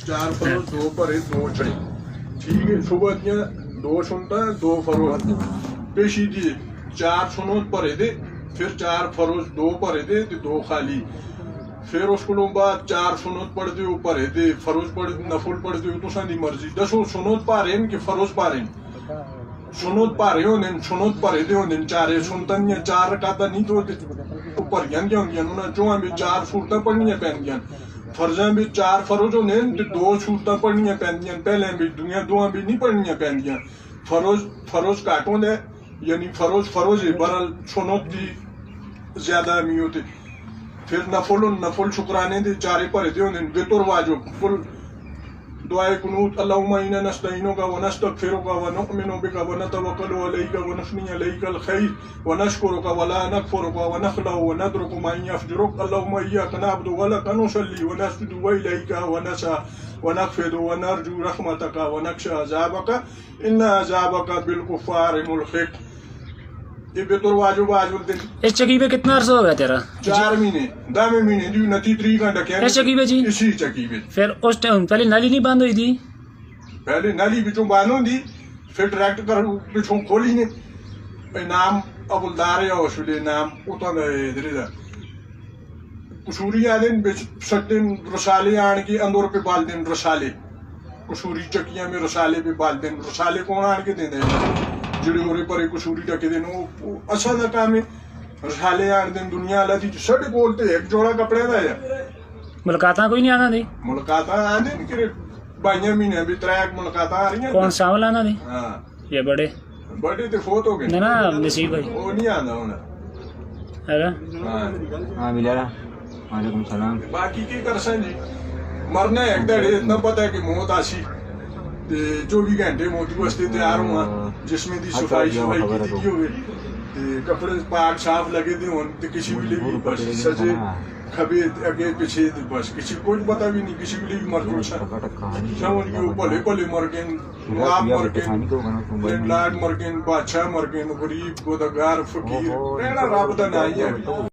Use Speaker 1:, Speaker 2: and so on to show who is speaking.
Speaker 1: 4 furrows 2 भरे 2 चढ़े, ठीक है। सुबह दियां 2 सुनता 2 फरोज पेशी दिए, 4 सुनोत भरे दे, फिर 4 फरोज 2 भरे दे ते 2 खाली, फिर उसको बाद 4 सुनोत पढ़ दे भरे दे, फरोज पढ़ नफुल पढ़ दे तुसां दी मर्जी। दसो सुनोत भारे कि फरोज भारे? सुनोत भारे होने, सुनोत भरे दे होने, 4 सुनतन या 4 रकाता नहीं तो भरियां दी होंदियां, उन्हां चोहां भी 4 सूरतां पढ़नियां पैंदियां। फर्जां भी 4 फरोज होने ते 2 सूरतां पढ़नियां पैंदियां, पहले भी दुआ भी नहीं पढ़नियां पैंदियां। फरोज घट होंदे, यानी फरोज बहरहाल सुनोत दी ज्यादा अहमियत है। फिर नफुल शुक्राने दे 4 भरे दे होंदे, बेतुर वाजिब कुल दुआए कुनूत अल्लाहुम्मा इन्ना नस्तईनुका व नस्तगफिरुका व नुअमिनु बिका व नतवक्कलु अलैका व नुस्नी अलैकल खैर व नशकुरुका व ला नकफुरुका व नखलउ व नदरुकु मा यफजुरुक अल्लाहुम्मा इय्याका नअबुदु व लका नुसल्ली व नस्जुदु व इलैका व नसा व नखफिदु व नरजू रहमतका व नख्शा अज़ाबका इन्ना अज़ाबका बिल कुफ्फारि मुल्हिक। ये बेतुर वाजिब दिन।
Speaker 2: इस चक्की पे कितना अर्सा हो गया तेरा?
Speaker 1: 4 महीने 10 महीने दी नती 3 घंटा क्या
Speaker 2: इस चक्की पे जी?
Speaker 1: इसी चक्की पे।
Speaker 2: फिर उस टाइम पहले नाली नहीं बंद हुई थी?
Speaker 1: पहले नाली बिचों बंद होंदी, फिर डायरेक्ट कर पिछों खोली ने नाम अबुलदार या उसले नाम उतना इधर इधर कसूरी आ दिन बिच सकते रसाले आन के अंदर पे बाल दिन रसाले कसूरी चक्कियां में रसाले पे बाल दिन रसाले कौन आन के देंदे ਜਿਹੜੇ ਉਹਦੇ ਪਰੇ ਕਸੂਰੀ ਟਕੇ ਦੇ ਨੂੰ ਅਸਾਂ ਦਾ ਕੰਮ ਹੈ। ਰਸਾਲੇ ਆਣ ਦੇ ਦੁਨੀਆ ਵਾਲਾ ਦੀ ਸਾਡੇ ਕੋਲ ਤੇ ਇੱਕ ਜੋੜਾ ਕੱਪੜਿਆਂ ਦਾ ਹੈ।
Speaker 2: ਮੁਲਾਕਾਤਾਂ ਕੋਈ ਨਹੀਂ ਆਉਂਦਾ ਦੀ?
Speaker 1: ਮੁਲਾਕਾਤਾਂ ਆਂਦੇ ਨੇ ਕਿ ਬਾਈਆਂ ਮਹੀਨੇ ਵੀ 3 ਮੁਲਾਕਾਤਾਂ ਆ ਰਹੀਆਂ।
Speaker 2: ਕੌਣ ਸਾਵਲ ਆਉਂਦਾ ਦੀ?
Speaker 1: ਹਾਂ
Speaker 2: ਇਹ
Speaker 1: बड़े तो फोत हो गए
Speaker 2: ना ना नसीब भाई
Speaker 1: वो नहीं आना होना
Speaker 2: है।
Speaker 3: हाँ मिला वालेकुम सलाम।
Speaker 1: बाकी की कर सन जी मरना है एक दड़े इतना पता है कि मौत आसी ते 24 घंटे मौत वास्ते तैयार हुआ जिसमें दी सफाई की होवे ते कपड़े पाक साफ लगे थे होन ते किसी भी लिए बस सजे खबे आगे पीछे बस किसी को पता भी नहीं किसी भी लिए मर गया समझ के भले भले मर गए आप मर गए लाड मर गए बादशाह मर गए गरीब गोदगार फकीर रब दा ना ही है।